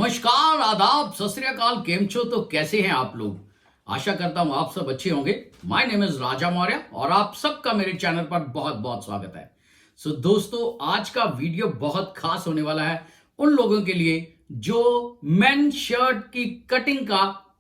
नमस्कार, आदाब, सत श्री अकाल, केम छो। तो कैसे हैं आप लोग? आशा करता हूं आप सब अच्छे होंगे। माय नेम इज राजा मौर्य और आप सबका मेरे चैनल पर बहुत बहुत स्वागत है। दोस्तों, आज का वीडियो बहुत खास होने वाला है उन लोगों के लिए जो मेन शर्ट की कटिंग का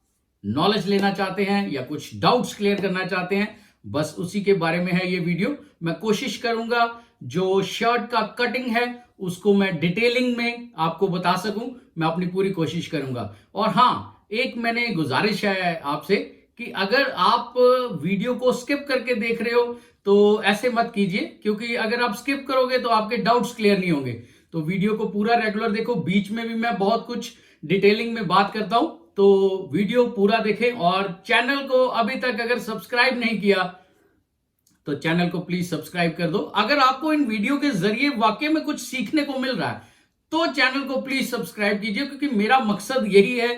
नॉलेज लेना चाहते हैं या कुछ डाउट्स क्लियर करना चाहते हैं। बस उसी के बारे में है ये वीडियो। मैं कोशिश करूंगा जो शर्ट का कटिंग है उसको मैं डिटेलिंग में आपको बता सकूं। मैं अपनी पूरी कोशिश करूंगा। और हाँ, एक मैंने गुजारिश है आपसे कि अगर आप वीडियो को स्किप करके देख रहे हो तो ऐसे मत कीजिए, क्योंकि अगर आप स्किप करोगे तो आपके डाउट्स क्लियर नहीं होंगे। तो वीडियो को पूरा रेगुलर देखो, बीच में भी मैं बहुत कुछ डिटेलिंग में बात करता हूं, तो वीडियो पूरा देखें। और चैनल को अभी तक अगर सब्सक्राइब नहीं किया तो चैनल को प्लीज सब्सक्राइब कर दो। अगर आपको इन वीडियो के जरिए वाकई में कुछ सीखने को मिल रहा है तो चैनल को प्लीज सब्सक्राइब कीजिए, क्योंकि मेरा मकसद यही है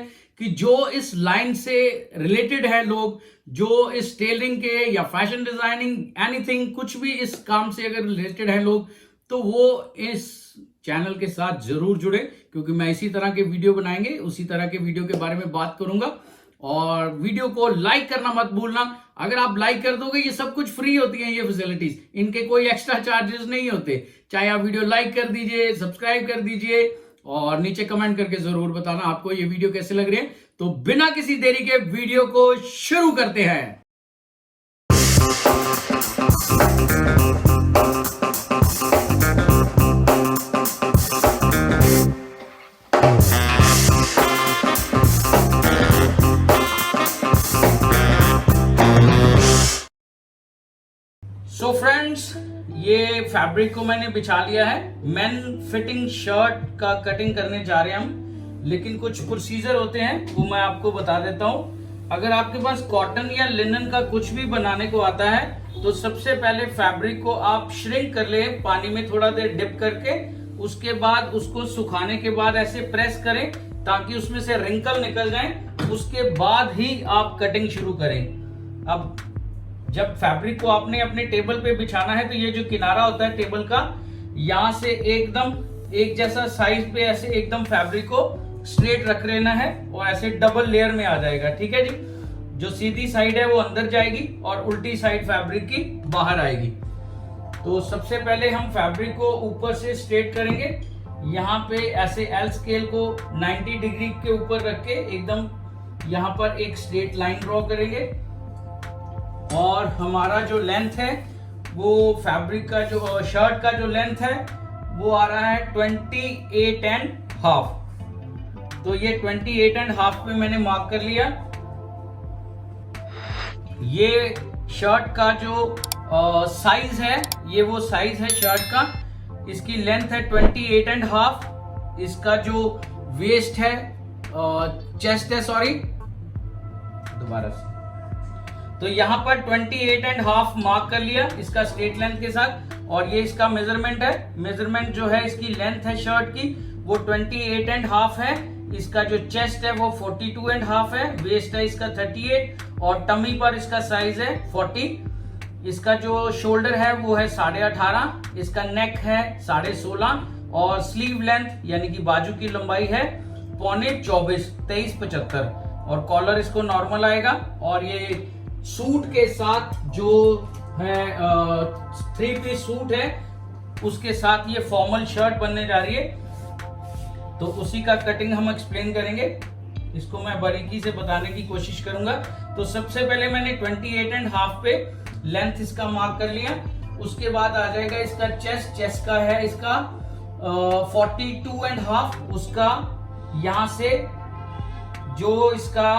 कि जो इस लाइन से रिलेटेड है लोग, जो इस टेलरिंग के या फैशन डिजाइनिंग एनीथिंग कुछ भी इस काम से अगर रिलेटेड है लोग, तो वो इस चैनल के साथ जरूर जुड़े, क्योंकि मैं इसी तरह के वीडियो बनाएंगे, उसी तरह के वीडियो के बारे में बात करूंगा। और वीडियो को लाइक करना मत भूलना। अगर आप लाइक कर दोगे, ये सब कुछ फ्री होती है, ये फैसिलिटीज, इनके कोई एक्स्ट्रा चार्जेस नहीं होते। चाहे आप वीडियो लाइक कर दीजिए, सब्सक्राइब कर दीजिए और नीचे कमेंट करके जरूर बताना आपको ये वीडियो कैसे लग रही है। तो बिना किसी देरी के वीडियो को शुरू करते हैं। सो फ्रेंड्स, ये फैब्रिक को मैंने बिछा लिया है। मेन फिटिंग शर्ट का कटिंग करने जा रहे हैं हम, लेकिन कुछ प्रोसीजर होते हैं वो मैं आपको बता देता हूं। अगर आपके पास कॉटन या लिनन का कुछ भी बनाने को आता है तो सबसे पहले फैब्रिक को आप श्रिंक कर ले, पानी में थोड़ा देर डिप करके। उसके बाद उसको सुखाने के बाद ऐसे प्रेस करें ताकि उसमें से रिंकल निकल जाए। उसके बाद ही आप कटिंग शुरू करें। अब जब फैब्रिक को आपने अपने टेबल पे बिछाना है तो ये जो किनारा होता है टेबल का, यहां से एकदम एक जैसा साइज पे ऐसे एकदम फैब्रिक को स्ट्रेट रख लेना है और ऐसे डबल लेयर में आ जाएगा। ठीक है जी। जो सीधी साइड है वो अंदर जाएगी और उल्टी साइड फैब्रिक की बाहर आएगी। तो सबसे पहले हम फैब्रिक को ऊपर से स्ट्रेट करेंगे। यहाँ पे ऐसे एल स्केल को 90 डिग्री के ऊपर रख के एकदम यहाँ पर एक स्ट्रेट लाइन ड्रॉ करेंगे। और हमारा जो लेंथ है वो फैब्रिक का जो शर्ट का जो लेंथ है वो आ रहा है 28.5। तो ये 28.5 पे मैंने मार्क कर लिया। ये शर्ट का जो साइज है, ये वो साइज है शर्ट का। इसकी लेंथ है 28.5। इसका जो वेस्ट है, चेस्ट है, सॉरी दोबारा से, तो यहाँ पर 28.5 मार्क कर लिया इसका स्ट्रेट लेंथ के साथ। और ये इसका मेजरमेंट है। मेजरमेंट जो है इसकी लेंथ है शर्ट की वो 28.5 है। इसका जो चेस्ट है वो 42.5 है। वेस्ट है इसका 38 और टमी पर इसका साइज है 40। इसका जो शोल्डर है वो है 18.5। इसका नेक है 16.5 और स्लीव लेंथ यानी कि बाजू की लंबाई है 24.25, 23.75। और कॉलर इसको नॉर्मल आएगा। और ये सूट के साथ जो है 3 पीस सूट है उसके साथ ये फॉर्मल शर्ट बनने जा रही है। तो उसी का कटिंग हम एक्सप्लेन करेंगे। इसको मैं बारीकी से बताने की कोशिश करूंगा। तो सबसे पहले मैंने 28.5 पे लेंथ इसका मार्क कर लिया। उसके बाद आ जाएगा इसका चेस्ट। चेस्ट का है इसका 42.5। उसका यहां से जो इसका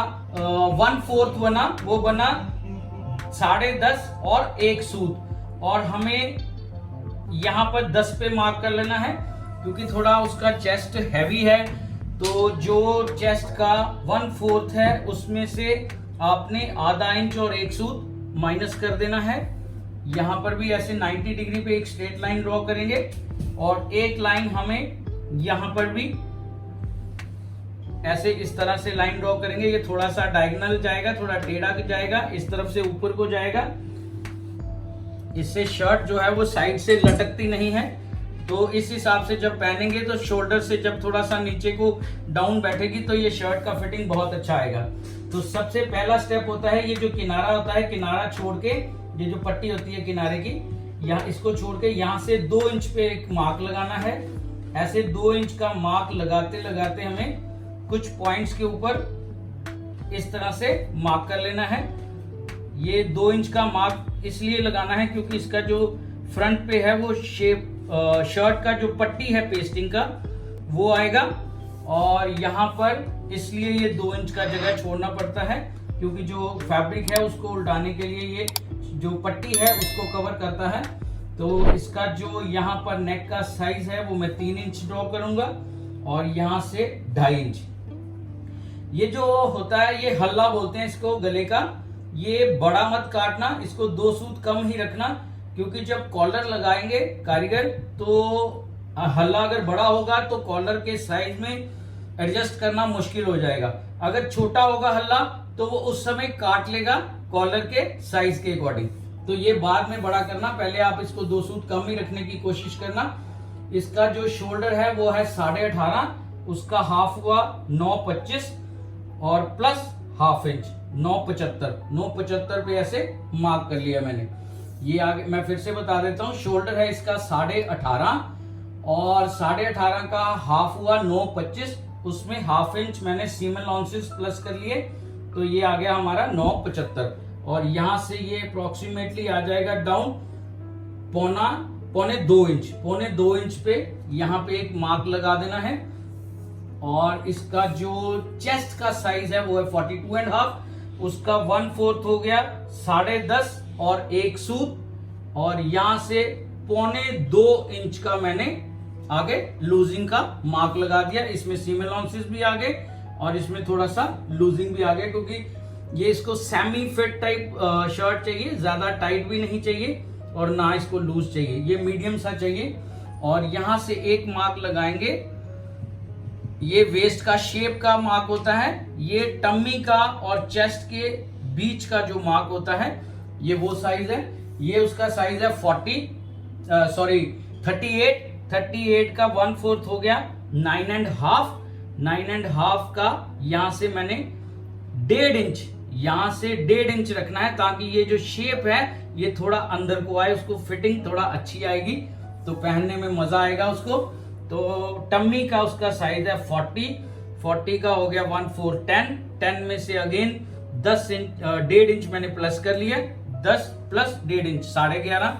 1/4 बना वो बना 10.5 और 1 सूत। और हमें यहां पर 10 पे मार्क कर लेना है, क्योंकि थोड़ा उसका चेस्ट हैवी है। तो जो चेस्ट का 1/4 है उसमें से आपने आधा इंच और 1 सूत माइनस कर देना है। यहां पर भी ऐसे 90 डिग्री पे एक स्ट्रेट लाइन ड्रॉ करेंगे और एक लाइन हमें यहां पर भी ऐसे इस तरह से लाइन ड्रॉ करेंगे। ये थोड़ा सा डायगोनल जाएगा, थोड़ा टेढ़ा जाएगा, इस तरफ से ऊपर को जाएगा। इससे शर्ट जो है वो साइड से लटकती नहीं है। तो इस हिसाब से जब पहनेंगे तो शोल्डर से जब थोड़ा सा नीचे को डाउन बैठेगी तो ये शर्ट का फिटिंग बहुत अच्छा आएगा। तो सबसे पहला स्टेप होता है ये जो किनारा होता है, किनारा छोड़ के ये जो पट्टी होती है किनारे की, यहाँ इसको छोड़ के यहाँ से 2 इंच पे एक मार्क लगाना है। ऐसे 2 इंच का मार्क लगाते लगाते हमें कुछ पॉइंट्स के ऊपर इस तरह से मार्क कर लेना है। ये 2 इंच का मार्क इसलिए लगाना है क्योंकि इसका जो फ्रंट पे है वो शेप शर्ट का जो पट्टी है पेस्टिंग का वो आएगा, और यहाँ पर इसलिए ये 2 इंच का जगह छोड़ना पड़ता है क्योंकि जो फैब्रिक है उसको उल्टाने के लिए ये जो पट्टी है उसको कवर करता है। तो इसका जो यहाँ पर नेक का साइज है वो मैं 3 इंच ड्रॉ करूंगा और यहाँ से 2.5 इंच। ये जो होता है ये हल्ला बोलते हैं इसको गले का, ये बड़ा मत काटना, इसको 2 सूत कम ही रखना क्योंकि जब कॉलर लगाएंगे कारीगर तो हल्ला अगर बड़ा होगा तो कॉलर के साइज में एडजस्ट करना मुश्किल हो जाएगा। अगर छोटा होगा हल्ला तो वो उस समय काट लेगा कॉलर के साइज के अकॉर्डिंग। तो ये बाद में बड़ा करना, पहले आप इसको 2 सूत कम ही रखने की कोशिश करना। इसका जो शोल्डर है वो है 18.5, उसका हाफ हुआ 9.25 और प्लस हाफ इंच 9.75 पे ऐसे मार्क कर लिया मैंने। ये आगे मैं फिर से बता देता हूँ, शोल्डर है इसका 18.5 और 18.5 का हाफ हुआ 9.25, उसमें हाफ इंच मैंने सीम अलाउंसेस प्लस कर लिए तो ये आ गया हमारा 9.75 और यहां से ये अप्रोक्सीमेटली आ जाएगा डाउन पौने 2 इंच पे यहाँ पे एक मार्क लगा देना है। और इसका जो चेस्ट का साइज है वो है 42.5, उसका 1/4 हो गया 10.5 और 1 सूत, और यहां से 1.25 इंच का मैंने आगे लूजिंग का मार्क लगा दिया। इसमें सीम अलाउंसेस भी आ गए और इसमें थोड़ा सा लूजिंग भी आ गया क्योंकि ये इसको सेमी फिट टाइप शर्ट चाहिए, ज्यादा टाइट भी नहीं चाहिए और ना इसको लूज चाहिए, ये मीडियम सा चाहिए। और यहां से एक मार्क लगाएंगे, ये वेस्ट का शेप का मार्क होता है, ये टम्मी का और चेस्ट के बीच का जो मार्क होता है ये वो साइज है। ये उसका साइज है 38 का 1/4 हो गया 9.5 का यहां से मैंने 1.5 इंच, यहां से 1.5 इंच रखना है ताकि ये जो शेप है ये थोड़ा अंदर को आए, उसको फिटिंग थोड़ा अच्छी आएगी तो पहनने में मजा आएगा उसको। तो टम्मी का उसका साइज है 40 का हो गया 1/4 10 में से अगेन 1.5 इंच मैंने प्लस कर लिया, 10 प्लस 1.5 इंच 11.5।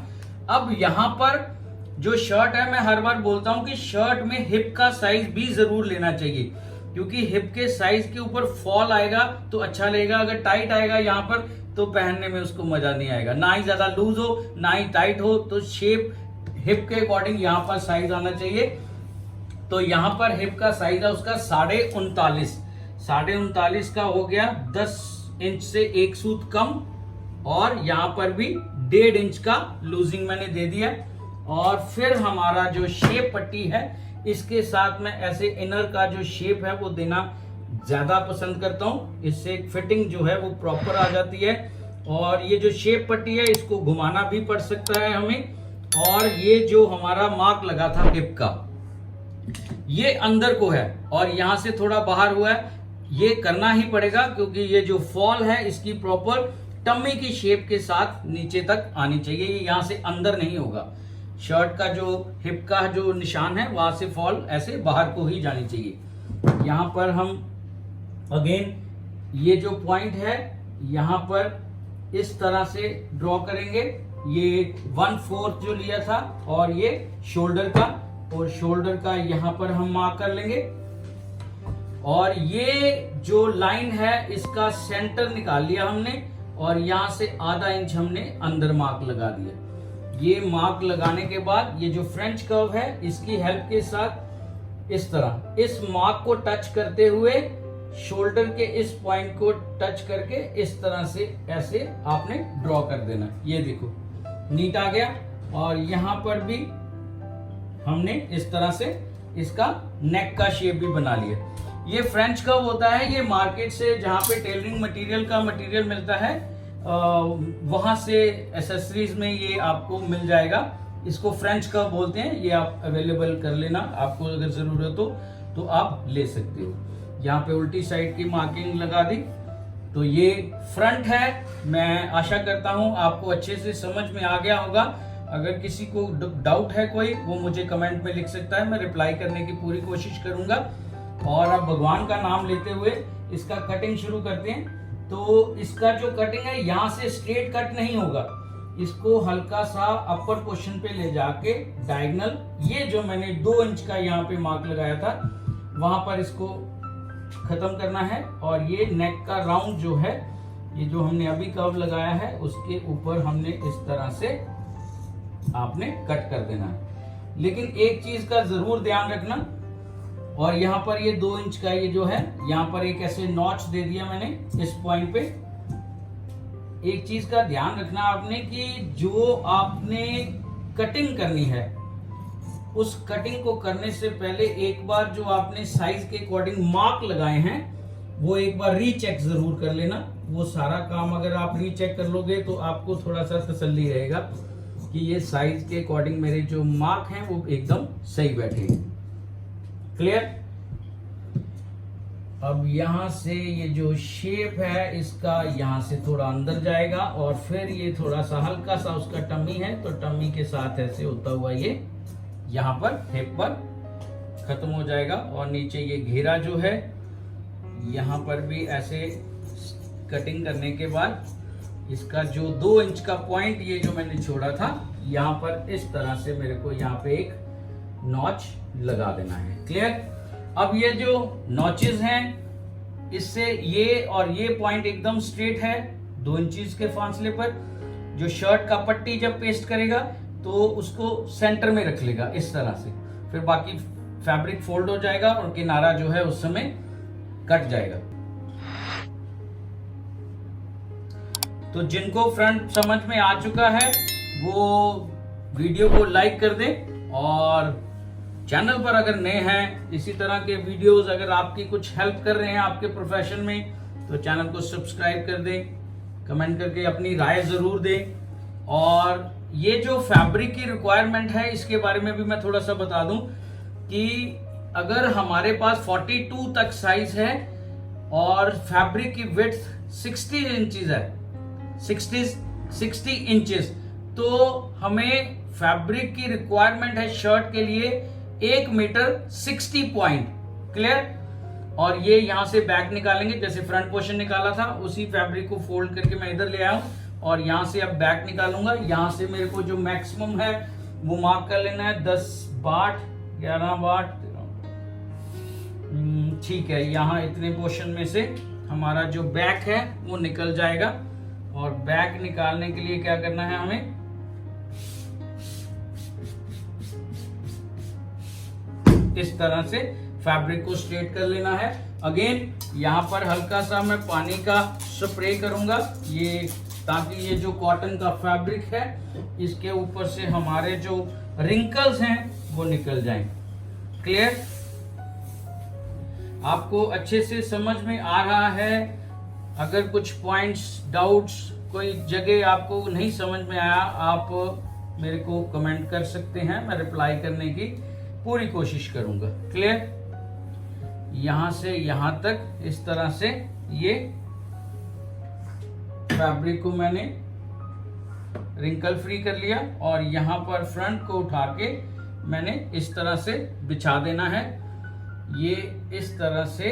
अब यहां पर जो शर्ट है मैं हर बार बोलता हूं कि शर्ट में हिप का साइज भी जरूर लेना चाहिए क्योंकि हिप के साइज के ऊपर फॉल आएगा तो अच्छा लगेगा। अगर टाइट आएगा यहाँ पर तो पहनने में उसको मजा नहीं आएगा, ना ही ज्यादा लूज हो ना ही टाइट हो। तो शेप हिप के अकॉर्डिंग यहाँ पर साइज आना चाहिए। तो यहाँ पर हिप का साइज है उसका 39.5 का हो गया 10 इंच से 1 सूत कम, और यहाँ पर भी 1.5 इंच का लूजिंग मैंने दे दिया। और फिर हमारा जो शेप पट्टी है इसके साथ में ऐसे इनर का जो शेप है वो देना ज्यादा पसंद करता हूं, इससे फिटिंग जो है वो प्रॉपर आ जाती है। और ये जो शेप पट्टी है इसको घुमाना भी पड़ सकता है हमें। और ये जो हमारा मार्क लगा था हिप का ये अंदर को है और यहां से थोड़ा बाहर हुआ है, ये करना ही पड़ेगा क्योंकि ये जो फॉल है इसकी प्रॉपर टम्मी की शेप के साथ नीचे तक आनी चाहिए, ये यहां से अंदर नहीं होगा। शर्ट का जो हिप का जो निशान है वहां से फॉल ऐसे बाहर को ही जानी चाहिए। यहां पर हम अगेन ये जो पॉइंट है यहां पर इस तरह से ड्रॉ करेंगे, ये 1/4 जो लिया था और ये शोल्डर का, और शोल्डर का यहां पर हम मार्क कर लेंगे। और ये जो लाइन है इसका सेंटर निकाल लिया हमने और यहां से ½ इंच हमने अंदर मार्क लगा दिया। ये मार्क लगाने के बाद ये जो फ्रेंच कर्व है इसकी हेल्प के साथ इस तरह इस मार्क को टच करते हुए शोल्डर के इस पॉइंट को टच करके इस तरह से ऐसे आपने ड्रॉ कर देना। ये देखो नीट आ गया। और यहां पर भी हमने इस तरह से इसका नेक का शेप भी बना लिया। ये फ्रेंच कर्व होता है, ये मार्केट से जहां पे टेलरिंग मटेरियल का मटेरियल मिलता है वहां से एसेसरीज में ये आपको मिल जाएगा। इसको फ्रेंच कर्व बोलते हैं, ये आप अवेलेबल कर लेना, आपको अगर जरूरत हो तो आप ले सकते हो। यहाँ पे उल्टी साइड की मार्किंग लगा दी। तो ये फ्रंट है। मैं आशा करता हूं आपको अच्छे से समझ में आ गया होगा। अगर किसी को डाउट है कोई, वो मुझे कमेंट में लिख सकता है, मैं रिप्लाई करने की पूरी कोशिश करूंगा। और अब भगवान का नाम लेते हुए इसका कटिंग शुरू करते हैं। तो इसका जो कटिंग है, यहाँ से स्ट्रेट कट नहीं होगा, इसको हल्का सा अपर पोर्शन पे ले जाके डायगोनल, ये जो मैंने 2 इंच का यहाँ पे मार्क लगाया था वहां पर इसको खत्म करना है। और ये नेक का राउंड जो है, ये जो हमने अभी कर्व लगाया है उसके ऊपर हमने इस तरह से आपने कट कर देना है। लेकिन एक चीज का जरूर ध्यान रखना, और यहाँ पर ये 2 इंच का ये जो है, यहाँ पर एक ऐसे नॉच दे दिया मैंने इस पॉइंट पे। एक चीज का ध्यान रखना आपने कि जो आपने कटिंग करनी है, उस कटिंग को करने से पहले एक बार जो आपने साइज के अकॉर्डिंग मार्क लगाए हैं वो एक बार रीचेक जरूर कर लेना। वो सारा काम अगर आप रीचेक कर लोगे तो आपको थोड़ा सा तसल्ली रहेगा कि ये साइज के अकॉर्डिंग मेरे जो मार्क हैं वो एकदम सही बैठे हैं। क्लियर? अब यहां से ये जो शेप है इसका यहां से थोड़ा अंदर जाएगा और फिर ये थोड़ा सा हल्का सा उसका टम्मी है, तो टम्मी के साथ ऐसे होता हुआ ये यहाँ पर हिप पर खत्म हो जाएगा। और नीचे ये घेरा जो है, यहाँ पर भी ऐसे कटिंग करने के बाद इसका जो 2 इंच का पॉइंट ये जो मैंने छोड़ा था, यहाँ पर इस तरह से मेरे को यहाँ पे एक नॉच लगा देना है। क्लियर? अब ये जो नॉचेस हैं, इससे ये और ये पॉइंट एकदम स्ट्रेट है 2 इंच के फासले पर। जो शर्ट का पट्टी जब पेस्ट करेगा तो उसको सेंटर में रख लेगा इस तरह से, फिर बाकी फैब्रिक फोल्ड हो जाएगा और किनारा जो है उस समय कट जाएगा। तो जिनको फ्रंट समझ में आ चुका है वो वीडियो को लाइक कर दें, और चैनल पर अगर नए हैं, इसी तरह के वीडियोस अगर आपकी कुछ हेल्प कर रहे हैं आपके प्रोफेशन में, तो चैनल को सब्सक्राइब कर दें, कमेंट करके अपनी राय जरूर दें। और ये जो फैब्रिक की रिक्वायरमेंट है इसके बारे में भी मैं थोड़ा सा बता दूं कि अगर हमारे पास 42 तक साइज है और फैब्रिक की विड्थ 60 इंचेस है, 60 इंचेस, तो हमें फैब्रिक की रिक्वायरमेंट है शर्ट के लिए 1 मीटर 60 पॉइंट। क्लियर? और ये यहां से बैक निकालेंगे, जैसे फ्रंट पोर्शन निकाला था उसी फैब्रिक को फोल्ड करके मैं इधर ले आया हूं, और यहां से अब बैक निकालूंगा। यहां से मेरे को जो मैक्सिमम है वो मार्क कर लेना है 10 बाट 11 बाट, ठीक है। यहां इतने पोर्शन में से हमारा जो बैक है वो निकल जाएगा। और बैक निकालने के लिए क्या करना है, हमें इस तरह से फैब्रिक को स्ट्रेट कर लेना है। अगेन यहां पर हल्का सा मैं पानी का स्प्रे करूंगा, ये ताकि ये जो कॉटन का फैब्रिक है इसके ऊपर से हमारे जो रिंकल्स हैं वो निकल जाएं। क्लियर? आपको अच्छे से समझ में आ रहा है? अगर कुछ पॉइंट्स, डाउट्स, कोई जगह आपको नहीं समझ में आया, आप मेरे को कमेंट कर सकते हैं, मैं रिप्लाई करने की पूरी कोशिश करूंगा। क्लियर? यहां से यहां तक इस तरह से ये फैब्रिक को मैंने रिंकल फ्री कर लिया, और यहां पर फ्रंट को उठा के मैंने इस तरह से बिछा देना है। ये इस तरह से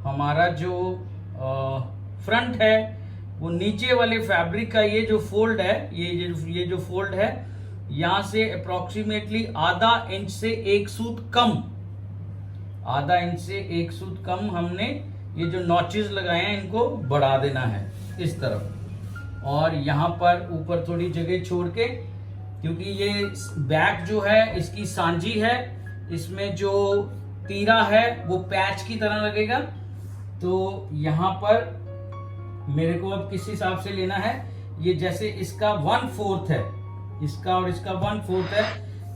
हमारा जो फ्रंट है वो नीचे वाले फैब्रिक का ये जो फोल्ड है, ये जो फोल्ड है, यहां से अप्रोक्सीमेटली आधा इंच से 1 सूत कम, आधा इंच से 1 सूत कम हमने ये जो नॉचेस लगाए हैं इनको बढ़ा देना है इस तरफ। और यहाँ पर ऊपर थोड़ी जगह छोड़ के, क्योंकि ये बैक जो है इसकी सांझी है, इसमें जो तीरा है वो पैच की तरह लगेगा। तो यहाँ पर मेरे को अब किस हिसाब से लेना है, ये जैसे इसका 1/4 है, इसका और इसका 1/4 है,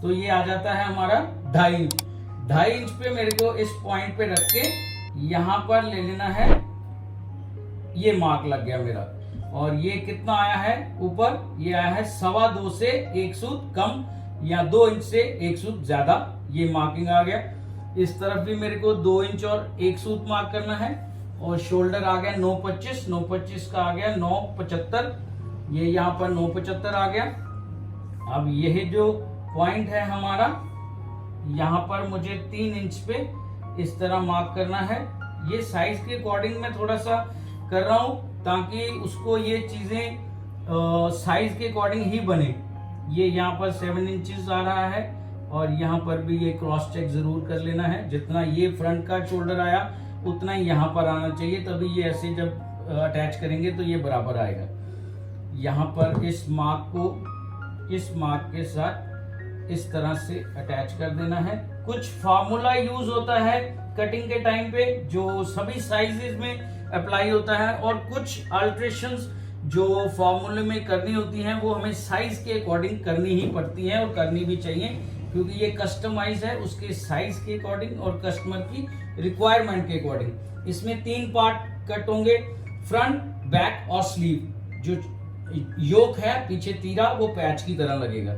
तो ये आ जाता है हमारा 2.5 इंच पे मेरे को इस पॉइंट पे रख के यहां पर ले लेना है। ये मार्क लग गया मेरा। और ये कितना आया है ऊपर, ये आया है 2.25 से 1 सूत कम या 2 इंच से 1 सूत ज्यादा, ये मार्किंग आ गया। इस तरफ भी मेरे को 2 इंच और 1 सूत मार्क करना है। और शोल्डर आ गया 9.25 का आ गया 9.75, ये यहाँ पर 9.75 आ गया। अब यह जो पॉइंट है हमारा, यहाँ पर मुझे 3 इंच पे इस तरह मार्क करना है। ये साइज के अकॉर्डिंग मैं थोड़ा सा कर रहा हूँ ताकि उसको ये चीजें साइज के अकॉर्डिंग ही बने। ये यहाँ पर 7 इंचेस आ रहा है और यहाँ पर भी ये क्रॉस चेक जरूर कर लेना है। जितना ये फ्रंट का शोल्डर आया उतना ही यहाँ पर आना चाहिए, तभी ये ऐसे जब अटैच करेंगे तो ये बराबर आएगा। यहाँ पर इस मार्क को इस मार्क के साथ इस तरह से अटैच कर देना है। कुछ फार्मूला यूज होता है कटिंग के टाइम पे जो सभी साइजेस में अप्लाई होता है, और कुछ अल्ट्रेशंस जो फॉर्मूले में करनी होती हैं वो हमें साइज के अकॉर्डिंग करनी ही पड़ती हैं और करनी भी चाहिए, क्योंकि ये कस्टमाइज है उसके साइज के अकॉर्डिंग और कस्टमर की रिक्वायरमेंट के अकॉर्डिंग। इसमें 3 पार्ट कट होंगे, फ्रंट, बैक और स्लीव। जो योक है पीछे तीरा वो पैच की तरह लगेगा।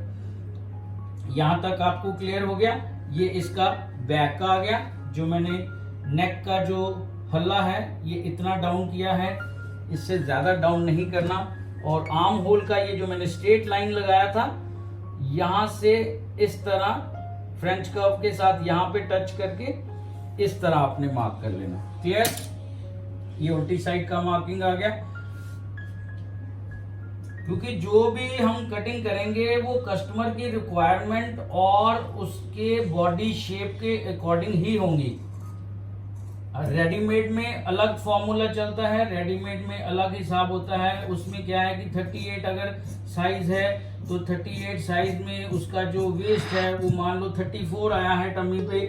यहां तक आपको क्लियर हो गया। ये इसका बैक का आ गया। जो मैंने नेक का जो हल्ला है ये इतना डाउन किया है, इससे ज्यादा डाउन नहीं करना। और आर्म होल का ये जो मैंने स्ट्रेट लाइन लगाया था, यहां से इस तरह फ्रेंच कर्व के साथ यहां पे टच करके इस तरह आपने मार्क कर लेना। क्लियर? ये उल्टी साइड का मार्किंग आ गया। क्योंकि जो भी हम कटिंग करेंगे वो कस्टमर की रिक्वायरमेंट और उसके बॉडी शेप के अकॉर्डिंग ही होंगी। रेडीमेड में अलग फॉर्मूला चलता है, रेडीमेड में अलग हिसाब होता है। उसमें क्या है कि 38 अगर साइज है तो 38 साइज में उसका जो वेस्ट है वो मान लो 34 आया है टमी पे,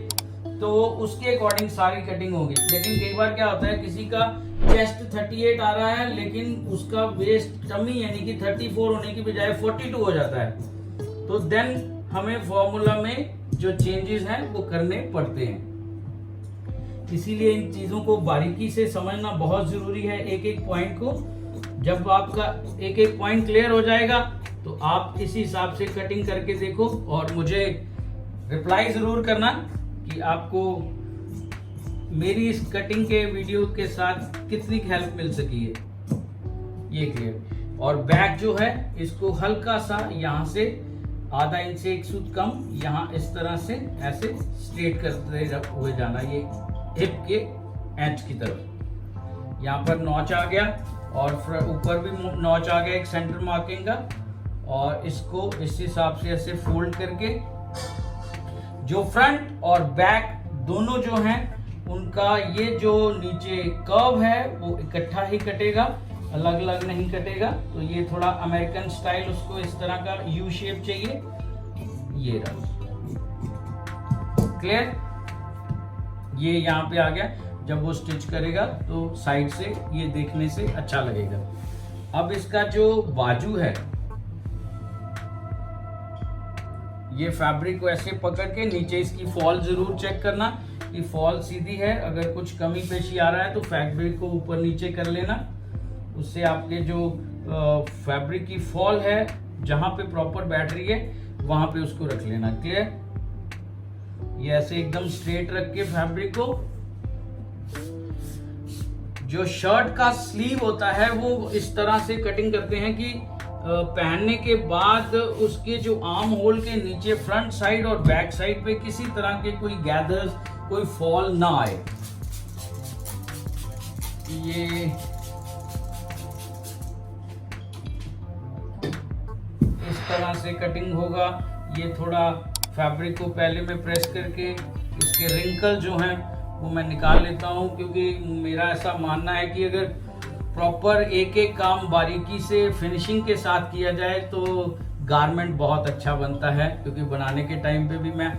तो उसके अकॉर्डिंग सारी कटिंग होगी। लेकिन कई बार क्या होता है किसी का चेस्ट 38 आ रहा है लेकिन उसका वेस्ट टमी यानी कि 34 होने की बजाय 42 हो जाता है, तो देन हमें फॉर्मूला में जो चेंजेस हैं वो करने पड़ते हैं। इसीलिए इन चीजों को बारीकी से समझना बहुत जरूरी है, एक एक पॉइंट को। जब आपका एक एक पॉइंट क्लियर हो जाएगा तो आप इस हिसाब से कटिंग करके देखो और मुझे रिप्लाई जरूर करना कि आपको मेरी इस कटिंग के वीडियो के साथ कितनी हेल्प मिल सकी है। ये क्लियर। और बैक जो है इसको हल्का सा यहाँ से आधा इंच से 1 सूत कम यहाँ इस तरह से ऐसे स्ट्रेट करते हुए जाना, ये हिप के एज की तरफ। यहाँ पर नॉच आ गया और ऊपर भी नॉच आ गया एक सेंटर मार्किंग का, और इसको इस हिसाब से ऐसे फोल्ड करके जो फ्रंट और बैक दोनों जो हैं उनका ये जो नीचे कर्व है वो इकट्ठा ही कटेगा, अलग अलग नहीं कटेगा। तो ये थोड़ा अमेरिकन स्टाइल, उसको इस तरह का यू शेप चाहिए। ये रहा। क्लियर? ये यहाँ पे आ गया। जब वो स्टिच करेगा तो साइड से ये देखने से अच्छा लगेगा। अब इसका जो बाजू है, ये फैब्रिक को ऐसे पकड़ के नीचे इसकी फॉल जरूर चेक करना कि फॉल सीधी है। अगर कुछ कमी पेशी आ रहा है तो फैब्रिक को ऊपर नीचे कर लेना, उससे आपके जो फैब्रिक की फॉल है जहां पे प्रॉपर बैठ रही है वहां पे उसको रख लेना। क्लियर? ये ऐसे एकदम स्ट्रेट रख के फैब्रिक को, जो शर्ट का स्लीव होता है वो इस तरह से कटिंग करते हैं कि पहनने के बाद उसके जो आर्म होल के नीचे फ्रंट साइड और बैक साइड पे किसी तरह के कोई गैदर्स, कोई फॉल ना आए। ये इस तरह से कटिंग होगा। ये थोड़ा फैब्रिक को पहले मैं प्रेस करके इसके रिंकल जो हैं वो मैं निकाल लेता हूं, क्योंकि मेरा ऐसा मानना है कि अगर प्रॉपर एक एक काम बारीकी से फिनिशिंग के साथ किया जाए तो गारमेंट बहुत अच्छा बनता है। क्योंकि बनाने के टाइम पे भी मैं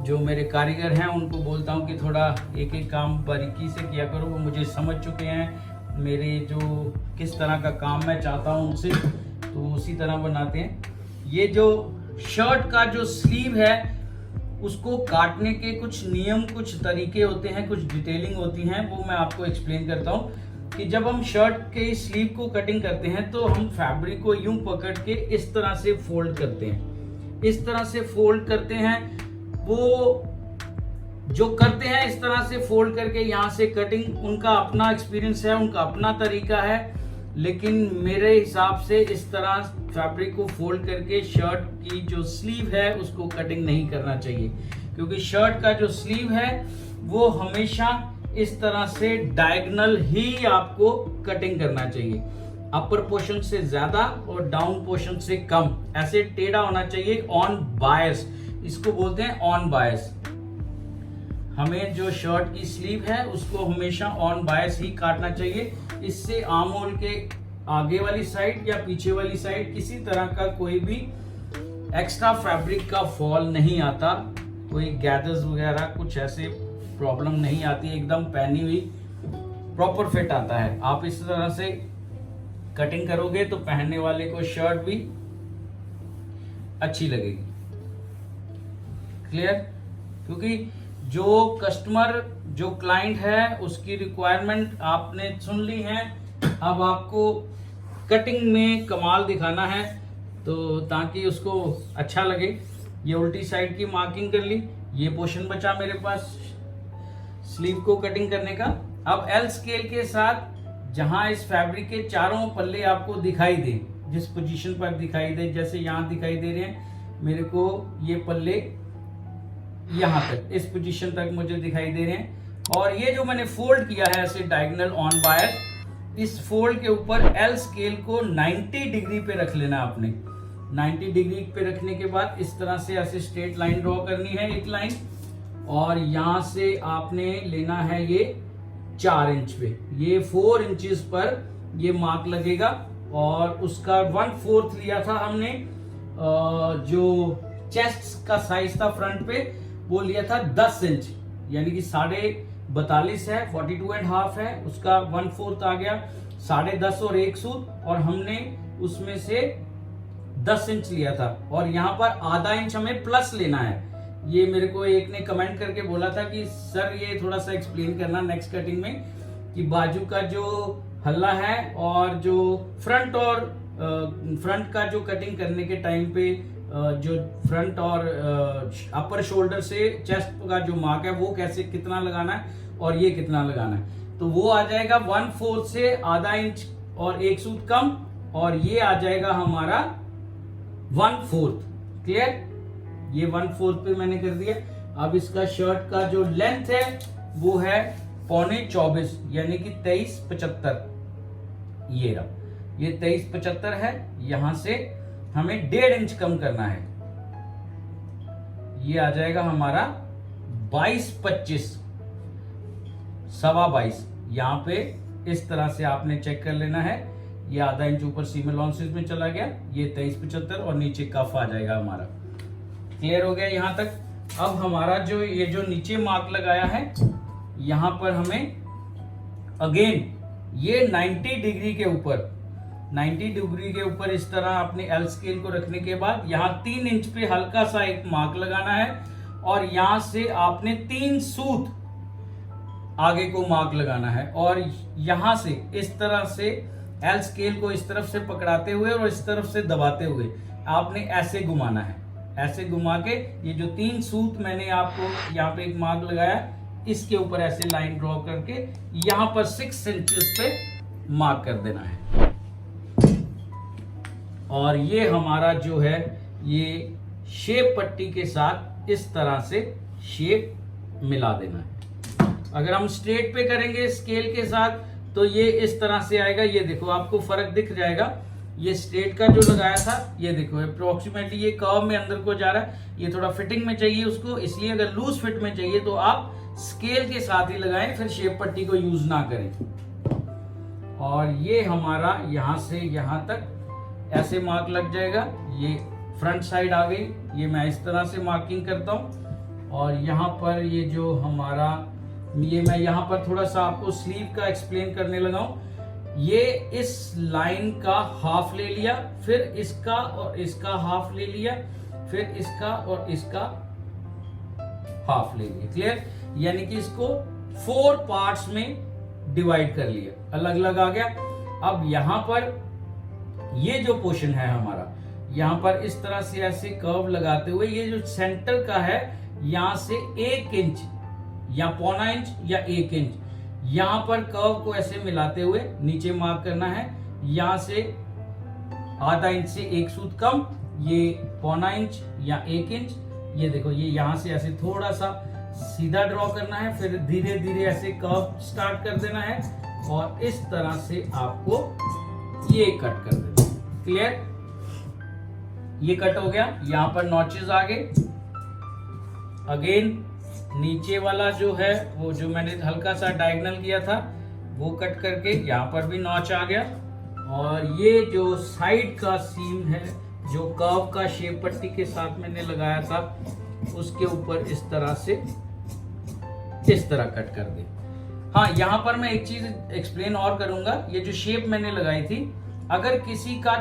जो मेरे कारीगर हैं उनको बोलता हूं कि थोड़ा एक एक काम बारीकी से किया करो, वो मुझे समझ चुके हैं मेरे जो किस तरह का काम मैं चाहता हूं उनसे, तो उसी तरह बनाते हैं। ये जो शर्ट का जो स्लीव है उसको काटने के कुछ नियम, कुछ तरीके होते हैं, कुछ डिटेलिंग होती हैं, वो मैं आपको एक्सप्लेन करता हूँ। कि जब हम शर्ट के स्लीव को कटिंग करते हैं तो हम फैब्रिक को यूं पकड़ के इस तरह से फोल्ड करते हैं, इस तरह से फोल्ड करते हैं। वो जो करते हैं इस तरह से फोल्ड करके यहाँ से कटिंग, उनका अपना एक्सपीरियंस है, उनका अपना तरीका है, लेकिन मेरे हिसाब से इस तरह फैब्रिक को फोल्ड करके शर्ट की जो स्लीव है उसको कटिंग नहीं करना चाहिए, क्योंकि शर्ट का जो स्लीव है वो हमेशा इस तरह से डायगोनल ही आपको कटिंग करना चाहिए, अपर पोर्शन से ज्यादा और डाउन पोर्शन से कम, ऐसे टेढ़ा होना चाहिए, ऑन बायस, इसको बोलते हैं ऑन बायस। हमें जो शर्ट की स्लीव है उसको हमेशा ऑन बायस ही काटना चाहिए, इससे आर्म होल के आगे वाली साइड या पीछे वाली साइड किसी तरह का कोई भी एक्स्ट्रा फैब्रिक का फॉल नहीं आता, कोई गैदर्स वगैरह कुछ ऐसे प्रॉब्लम नहीं आती, एकदम पहनी हुई प्रॉपर फिट आता है। आप इस तरह से कटिंग करोगे तो पहनने वाले को शर्ट भी अच्छी लगेगी। क्लियर? क्योंकि जो कस्टमर, जो क्लाइंट है, उसकी रिक्वायरमेंट आपने सुन ली है, अब आपको कटिंग में कमाल दिखाना है तो ताकि उसको अच्छा लगे। ये उल्टी साइड की मार्किंग कर ली, ये पोर्शन बचा मेरे पास स्लीव को कटिंग करने का। अब एल स्केल के साथ जहां इस फैब्रिक के चारों पल्ले आपको दिखाई दे, जिस पोजीशन पर दिखाई दे, जैसे यहां दिखाई दे रहे हैं मेरे को ये पल्ले, यहां तक इस पोजीशन तक मुझे दिखाई दे रहे हैं, और ये जो मैंने फोल्ड किया है ऐसे डायगोनल ऑन बायस, इस फोल्ड के ऊपर एल स्केल को 90 डिग्री पे रख लेना आपने। 90 डिग्री पे रखने के बाद इस तरह से ऐसे स्ट्रेट लाइन ड्रॉ करनी है, एक लाइन, और यहां से आपने लेना है ये 4 इंच पे, ये 4 इंचेस पर ये मार्क लगेगा, और उसका 1/4 लिया था हमने, जो चेस्ट का साइज था फ्रंट पे वो लिया था 10 इंच, यानी कि 42.5 है, 42.5 है, उसका 1/4 आ गया, 10.5 और 1 सूत, और हमने उसमें से 10 इंच लिया था, और यहाँ पर आधा इंच हमें प्लस लेना है। ये मेरे को एक ने कमेंट करके बोला था कि सर ये थोड़ा सा एक्सप्लेन करना नेक्स्ट कटिंग में, कि बाजू का जो हल्ला है और जो फ्रंट का जो कटिंग करने के टाइम पे जो फ्रंट और अपर शोल्डर से चेस्ट का जो मार्क है वो कैसे, कितना लगाना है और ये कितना लगाना है, तो वो आ जाएगा 1/4 से आधा इंच और 1 सूत कम, और ये आ जाएगा हमारा 1/4। क्लियर? ये 1/4 पे मैंने कर दिया। अब इसका शर्ट का जो लेंथ है वो है 24.25, यानी कि 23.75, ये रहा, ये 23.75 है, यहां से हमें 1.5 इंच कम करना है, ये आ जाएगा हमारा 22.25, 22.25। यहां पे इस तरह से आपने चेक कर लेना है, ये आधा इंच ऊपर सीम अलाउंसेस में चला गया, ये 23.75, और नीचे कफ आ जाएगा हमारा। क्लियर हो गया यहां तक? अब हमारा जो ये जो नीचे मार्क लगाया है, यहां पर हमें अगेन ये 90 डिग्री के ऊपर, 90 डिग्री के ऊपर इस तरह अपने एल स्केल को रखने के बाद यहाँ 3 इंच पे हल्का सा एक मार्क लगाना है, और यहां से आपने 3 सूत आगे को मार्क लगाना है, और यहां से इस तरह से एल स्केल को इस तरफ से पकड़ाते हुए और इस तरफ से दबाते हुए आपने ऐसे घुमाना है, ऐसे घुमा के ये जो 3 सूत मैंने आपको यहाँ पे एक मार्क लगाया, इसके ऊपर ऐसे लाइन ड्रॉ करके यहां पर 6 इंचेस पे मार्क कर देना है, और ये हमारा जो है ये शेप पट्टी के साथ इस तरह से शेप मिला देना है। अगर हम स्ट्रेट पे करेंगे स्केल के साथ तो ये इस तरह से आएगा, ये देखो आपको फर्क दिख जाएगा, ये स्ट्रेट का जो लगाया था ये देखो अप्रोक्सीमेटली ये कर्व में अंदर को जा रहा है, ये थोड़ा फिटिंग में चाहिए उसको, इसलिए अगर लूज फिट में चाहिए तो आप स्केल के साथ ही लगाएं, फिर शेप पट्टी को यूज ना करें। और ये हमारा यहां से यहां तक ऐसे मार्क लग जाएगा, ये फ्रंट साइड आ गई, ये मैं इस तरह से मार्किंग करता हूं, और यहाँ पर ये जो हमारा, ये मैं यहाँ पर थोड़ा सा आपको स्लीव का एक्सप्लेन करने लगा हूं। ये इस लाइन का हाफ ले लिया, फिर इसका और इसका हाफ ले लिया, फिर इसका और इसका हाफ ले लिया। क्लियर? यानी कि इसको 4 पार्ट्स में डिवाइड कर लिया, अलग अलग आ गया। अब यहाँ पर ये जो पोर्शन है हमारा, यहाँ पर इस तरह से ऐसे कर्व लगाते हुए ये जो सेंटर का है यहाँ से 1 इंच या 0.25 इंच या 1 इंच यहाँ पर कर्व को ऐसे मिलाते हुए नीचे मार्क करना है। यहाँ से ½ इंच से 1 सूत कम, ये 0.25 इंच या 1 इंच, ये देखो ये यहाँ से ऐसे थोड़ा सा सीधा ड्रॉ करना है, फिर धीरे धीरे ऐसे कर्व स्टार्ट कर देना है और इस तरह से आपको ये कट कर देना। क्लियर? ये कट हो गया। यहाँ पर नॉचेस आ गए। अगेन नीचे वाला जो है वो जो मैंने हल्का सा डायगोनल किया था वो कट करके यहाँ पर भी नॉच आ गया। और ये जो साइड का सीम है जो कर्व का शेप पट्टी के साथ मैंने लगाया था उसके ऊपर इस तरह से इस तरह कट कर दे। हाँ, यहाँ पर मैं एक चीज एक्सप्लेन और करूंगा। ये जो शेप मैंने लगाई थी, अगर किसी का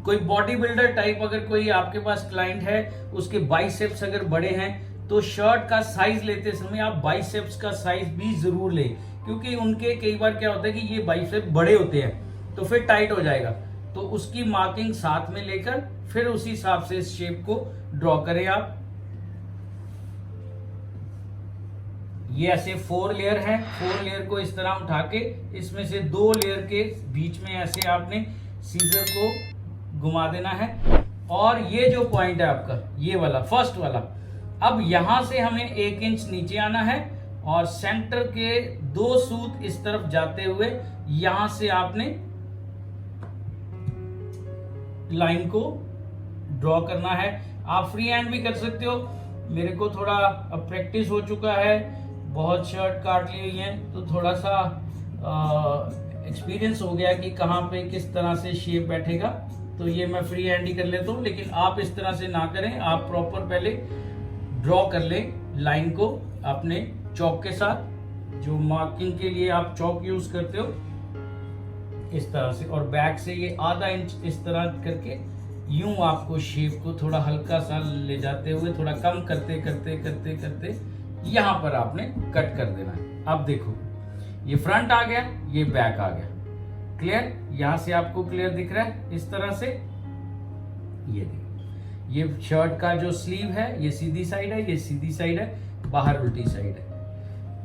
कोई बॉडी बिल्डर टाइप अगर कोई आपके पास क्लाइंट है, उसके बाइसेप्स अगर बड़े हैं तो शर्ट का साइज लेते समय आप बाइसेप्स का साइज भी जरूर लें, क्योंकि उनके कई बार क्या होता है कि ये बाइसेप बड़े होते हैं तो फिर टाइट हो जाएगा। तो उसकी मार्किंग साथ में लेकर फिर उसी हिसाब से इस शेप को ड्रॉ करें आप। ये ऐसे 4 लेयर है। 4 लेयर को इस तरह उठा के इसमें से 2 लेयर के बीच में ऐसे आपने सीजर को घुमा देना है। और ये जो पॉइंट है आपका, ये वाला फर्स्ट वाला, अब यहां से हमें 1 इंच नीचे आना है और सेंटर के 2 सूत इस तरफ जाते हुए यहां से आपने लाइन को ड्रॉ करना है। आप फ्री हैंड भी कर सकते हो। मेरे को थोड़ा अब प्रैक्टिस हो चुका है, बहुत शर्ट काट ली हुई है, तो थोड़ा सा एक्सपीरियंस हो गया कि कहाँ पे किस तरह से शेप बैठेगा, तो ये मैं फ्री हैंड ही कर लेता हूँ। लेकिन आप इस तरह से ना करें, आप प्रॉपर पहले ड्रॉ कर लें लाइन को अपने चौक के साथ, जो मार्किंग के लिए आप चौक यूज करते हो, इस तरह से। और बैक से ये ½ इंच इस तरह करके यूं आपको शेप को थोड़ा हल्का सा ले जाते हुए थोड़ा कम करते करते करते करते यहां पर आपने कट कर देना है। अब देखो ये फ्रंट आ गया, ये बैक आ गया। क्लियर? यहां से आपको क्लियर दिख रहा है इस तरह से। ये देखो, ये शर्ट का जो स्लीव है ये सीधी साइड है, ये सीधी साइड है, बाहर उल्टी साइड है।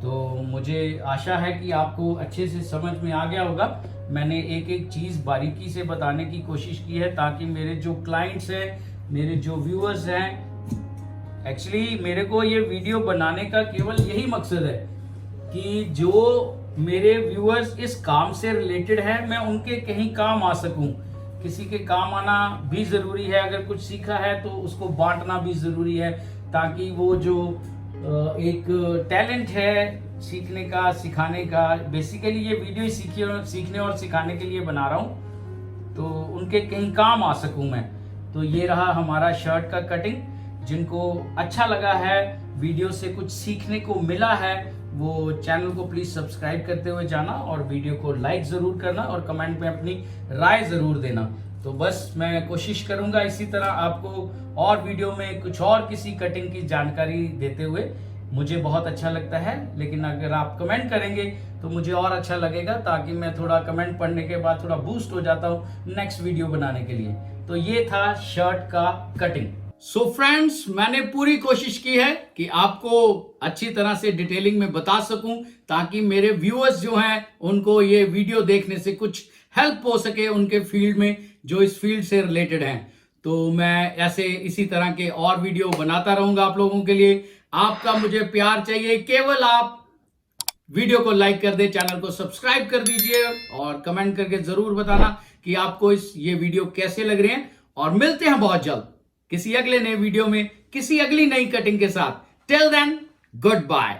तो मुझे आशा है कि आपको अच्छे से समझ में आ गया होगा। मैंने एक एक चीज बारीकी से बताने की कोशिश की है ताकि मेरे जो क्लाइंट्स हैं, मेरे जो व्यूअर्स हैं, एक्चुअली मेरे को ये वीडियो बनाने का केवल यही मकसद है कि जो मेरे व्यूअर्स इस काम से रिलेटेड है मैं उनके कहीं काम आ सकूं। किसी के काम आना भी जरूरी है, अगर कुछ सीखा है तो उसको बांटना भी जरूरी है, ताकि वो जो एक टैलेंट है सीखने का, सिखाने का, बेसिकली ये वीडियो सीखने और सिखाने के लिए बना रहा हूँ, तो उनके कहीं काम आ सकूं मैं। तो ये रहा हमारा शर्ट का कटिंग। जिनको अच्छा लगा है, वीडियो से कुछ सीखने को मिला है, वो चैनल को प्लीज सब्सक्राइब करते हुए जाना और वीडियो को लाइक जरूर करना और कमेंट में अपनी राय जरूर देना। तो बस मैं कोशिश करूंगा इसी तरह आपको और वीडियो में कुछ और किसी कटिंग की जानकारी देते हुए। मुझे बहुत अच्छा लगता है, लेकिन अगर आप कमेंट करेंगे तो मुझे और अच्छा लगेगा, ताकि मैं थोड़ा कमेंट पढ़ने के बाद थोड़ा बूस्ट हो जाता हूँ नेक्स्ट वीडियो बनाने के लिए। तो ये था शर्ट का कटिंग। सो फ्रेंड्स, मैंने पूरी कोशिश की है कि आपको अच्छी तरह से डिटेलिंग में बता सकूं, ताकि मेरे व्यूअर्स जो हैं उनको ये वीडियो देखने से कुछ हेल्प हो सके उनके फील्ड में, जो इस फील्ड से रिलेटेड हैं। तो मैं ऐसे इसी तरह के और वीडियो बनाता रहूंगा आप लोगों के लिए। आपका मुझे प्यार चाहिए, केवल आप वीडियो को लाइक कर दे, चैनल को सब्सक्राइब कर दीजिए और कमेंट करके जरूर बताना कि आपको ये वीडियो कैसे लग रहे हैं। और मिलते हैं बहुत जल्द किसी अगले नए वीडियो में, किसी अगली नई कटिंग के साथ। Till then, good bye.